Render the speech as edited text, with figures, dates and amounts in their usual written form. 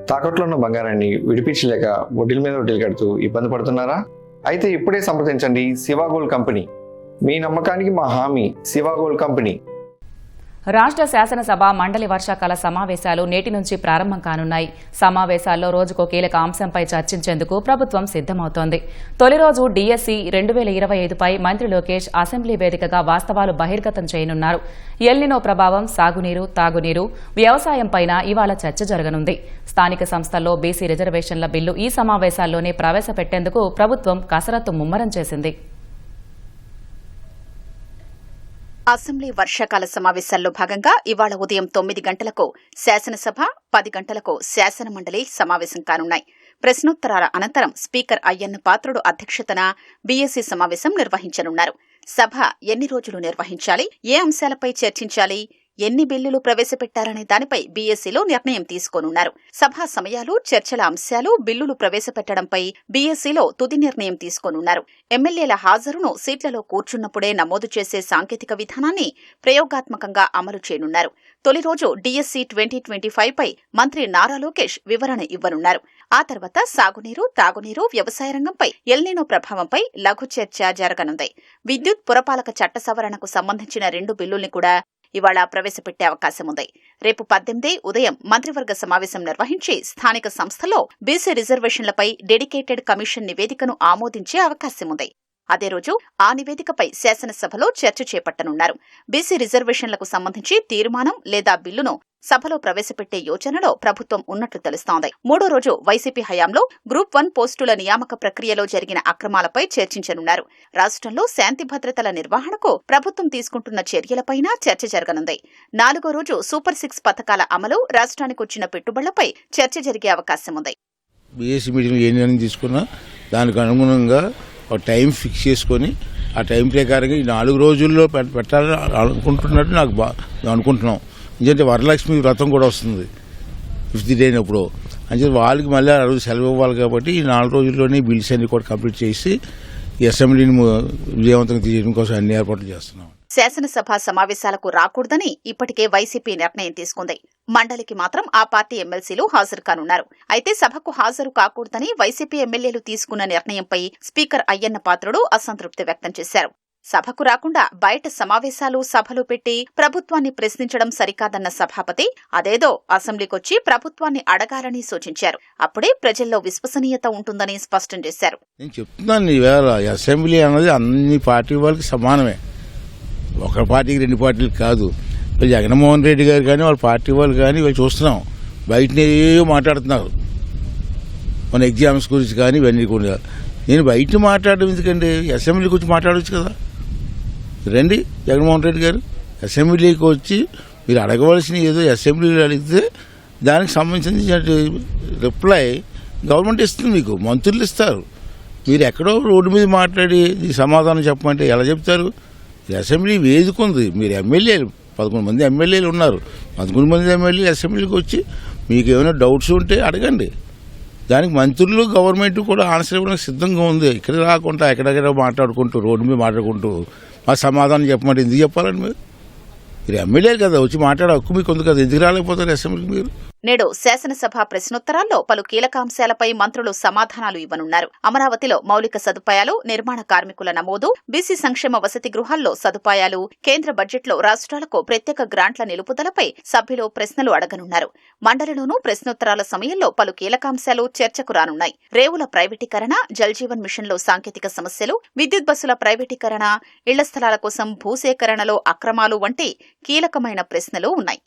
తాకట్లో ఉన్న బంగారాన్ని విడిపించలేక వడ్డీల మీద వడ్డీలు కడుతూ ఇబ్బంది పడుతున్నారా? అయితే ఇప్పుడే సంప్రదించండి శివ గోల్డ్ కంపెనీ. మీ నమ్మకానికి మా హామీ శివ గోల్డ్ కంపెనీ. రాష్ట్ర శాసనసభ మండలి వర్షాకాల సమావేశాలు నేటి నుంచి ప్రారంభం కానున్నాయి. సమావేశాల్లో రోజుకో కీలక అంశంపై చర్చించేందుకు ప్రభుత్వం సిద్దమవుతోంది. తొలి రోజు డిఎస్సి 2025పై మంత్రి లోకేష్ అసెంబ్లీ వేదికగా వాస్తవాలు బహిర్గతం చేయనున్నారు. ఎల్నినో ప్రభావం, సాగునీరు, తాగునీరు, వ్యవసాయంపైన ఇవాళ చర్చ జరగనుంది. స్థానిక సంస్థల్లో బీసీ రిజర్వేషన్ల బిల్లు ఈ సమావేశాల్లోనే ప్రవేశపెట్టేందుకు ప్రభుత్వం కసరత్తు ముమ్మరం చేసింది. అసెంబ్లీ వర్షాకాల సమావేశాల్లో భాగంగా ఇవాళ ఉదయం 9 గంటలకు శాసనసభ, 10 గంటలకు శాసనమండలి సమావేశం కానున్నాయి. ప్రశ్నోత్తరాల అనంతరం స్పీకర్ అయ్యన్న పాత్రుడు అధ్యక్షతన బీఎస్సీ సమావేశం నిర్వహించనున్నారు. సభ ఎన్ని రోజులు నిర్వహించాలి, ఏ అంశాలపై చర్చించాలి, ఎన్ని బిల్లులు ప్రవేశపెట్టారనే దానిపై బీఎస్సీలో నిర్ణయం తీసుకోనున్నారు. సభా సమయాలు, చర్చల అంశాలు, బిల్లులు ప్రవేశపెట్టడంపై బీఎస్సీలో తుది నిర్ణయం తీసుకోనున్నారు. ఎమ్మెల్యేల హాజరును సీట్లలో కూర్చున్నప్పుడే నమోదు చేసే సాంకేతిక విధానాన్ని ప్రయోగాత్మకంగా అమలు చేయనున్నారు. తొలి రోజు డిఎస్సి 2025పై మంత్రి నారా లోకేష్ వివరణ ఇవ్వనున్నారు. ఆ తర్వాత సాగునీరు, తాగునీరు, వ్యవసాయ రంగంపై ఎల్నినో ప్రభావంపై లఘు చర్చ జరగనుంది. విద్యుత్ పురపాలక చట్ట సవరణకు సంబంధించిన 2 బిల్లుల్ని కూడా ఇవాళ ప్రవేశపెట్టే అవకాశం ఉంది. రేపు 18 ఉదయం మంత్రివర్గ సమావేశం నిర్వహించి స్థానిక సంస్థల్లో బీసీ రిజర్వేషన్లపై డెడికేటెడ్ కమిషన్ నివేదికను ఆమోదించే అవకాశం ఉంది. అదే రోజు ఆ నివేదికపై శాసనసభలో చర్చ చేపట్టనున్నారు. బీసీ రిజర్వేషన్లకు సంబంధించి తీర్మానం లేదా బిల్లును సభలో ప్రవేశపెట్టే యోచనలో ప్రభుత్వం ఉన్నట్లు తెలుస్తోంది. మూడో రోజు వైసీపీ హయాంలో గ్రూప్ 1 పోస్టుల నియామక ప్రక్రియలో జరిగిన అక్రమాలపై చర్చించనున్నారు. రాష్ట్రంలో శాంతి భద్రతల నిర్వహణకు ప్రభుత్వం తీసుకుంటున్న చర్యలపైనా చర్చ జరగనుంది. 4వ రోజు సూపర్ 6 పథకాల అమలు, రాష్ట్రానికి వచ్చిన పెట్టుబడులపై చర్చ జరిగే అవకాశం ఉంది. బీఎస్సీ మీటింగ్లో ఏ నిర్ణయం తీసుకున్నా దానికి అనుగుణంగా ఒక టైం ఫిక్స్ చేసుకొని ఆ టైం ప్రకారంగా ఈ 4 రోజుల్లో పెట్టాలని అనుకుంటున్నట్టు నాకు అనుకుంటున్నాం. ఎందుకంటే వరలక్ష్మి వ్రతం కూడా వస్తుంది 5th డే అయినప్పుడు. అంటే వాళ్ళకి మళ్ళీ ఆ రోజు సెలవు ఇవ్వాలి కాబట్టి ఈ 4 రోజుల్లోనే బిల్స్ అన్ని కూడా కంప్లీట్ చేసి ఈ అసెంబ్లీని విజయవంతంగా తీయడం కోసం అన్ని ఏర్పాట్లు చేస్తున్నాం. శాసనసభ సమావేశాలకు రాకూడదని ఇప్పటికే వైసీపీ నిర్ణయం తీసుకుంది. మండలికి మాత్రం ఆ పార్టీ ఎమ్మెల్సీలు హాజరు కానున్నారు. అయితే సభకు హాజరు కాకూడదని వైసీపీ ఎమ్మెల్యేలు తీసుకున్న నిర్ణయంపై స్పీకర్ అయ్యన్న పాత్రుడు అసంతృప్తి వ్యక్తం చేశారు. సభకు రాకుండా బయట సమావేశాలు, సభలు పెట్టి ప్రభుత్వాన్ని ప్రశ్నించడం సరికాదన్న సభాపతి అదేదో అసెంబ్లీకొచ్చి ప్రభుత్వాన్ని అడగాలని సూచించారు. అప్పుడే ప్రజల్లో విశ్వసనీయత ఉంటుందని స్పష్టం చేశారు. నేను చెప్తున్నాను, ఈవేళ అసెంబ్లీ అన్నది అన్ని పార్టీ వాళ్ళకి సమానమే, ఒక పార్టీకి 2 పార్టీలు కాదు. జగన్మోహన్ రెడ్డి గారు కానీ వాళ్ళ పార్టీ వాళ్ళు కానీ వీళ్ళు చూస్తున్నాం బయటనే మాట్లాడుతున్నారు మన ఎగ్జామ్స్ గురించి కానీ ఇవన్నీ కూడా. నేను బయట మాట్లాడడం ఎందుకండి, అసెంబ్లీకి వచ్చి మాట్లాడవచ్చు కదా. రండి జగన్మోహన్ రెడ్డి గారు, అసెంబ్లీకి వచ్చి మీరు అడగవలసిన ఏదో అసెంబ్లీలో అడిగితే దానికి సంబంధించిన రిప్లై గవర్నమెంట్ ఇస్తుంది, మీకు మంత్రులు ఇస్తారు. మీరు ఎక్కడో రోడ్డు మీద మాట్లాడి సమాధానం చెప్పమంటే ఎలా చెప్తారు? అసెంబ్లీ వేదిక ఉంది, మీరు ఎమ్మెల్యేలు 11 మంది ఎమ్మెల్యేలు ఉన్నారు. 11 మంది ఎమ్మెల్యేలు అసెంబ్లీకి వచ్చి మీకు ఏమైనా డౌట్స్ ఉంటే అడగండి. దానికి మంత్రులు, గవర్నమెంట్ కూడా ఆన్సర్ ఇవ్వడానికి సిద్ధంగా ఉంది. ఇక్కడ రాకుండా ఎక్కడెక్కడ మాట్లాడుకుంటూ రోడ్డు మీద మాట్లాడుకుంటూ మా సమాధానం చెప్పమంటే ఎందుకు చెప్పాలండి? మీరు ఎమ్మెల్యేలు కదా, వచ్చి మాట్లాడే హక్కు మీకు ఉంది కదా, ఎందుకు రాలేకపోతారు అసెంబ్లీకి మీరు? నేడు శాసనసభ ప్రశ్నోత్తరాల్లో పలు కీలక అంశాలపై మంత్రులు సమాధానాలు ఇవ్వనున్నారు. అమరావతిలో మౌలిక సదుపాయాలు, నిర్మాణ కార్మికుల నమోదు, బీసీ సంక్షేమ వసతి గృహాల్లో సదుపాయాలు, కేంద్ర బడ్జెట్లో రాష్ట్రాలకు ప్రత్యేక గ్రాంట్ల నిలుపుదలపై సభ్యులు ప్రశ్నలు అడగనున్నారు. మండలిలోనూ ప్రశ్నోత్తరాల సమయంలో పలు కీలకాంశాలు చర్చకు రానున్నాయి. రేవుల ప్రైవేటీకరణ, జల్ జీవన్ మిషన్లో సాంకేతిక సమస్యలు, విద్యుత్ బస్సుల ప్రైవేటీకరణ, ఇళ్ల స్థలాల కోసం భూసేకరణలో అక్రమాలు వంటి కీలకమైన ప్రశ్నలు ఉన్నాయి.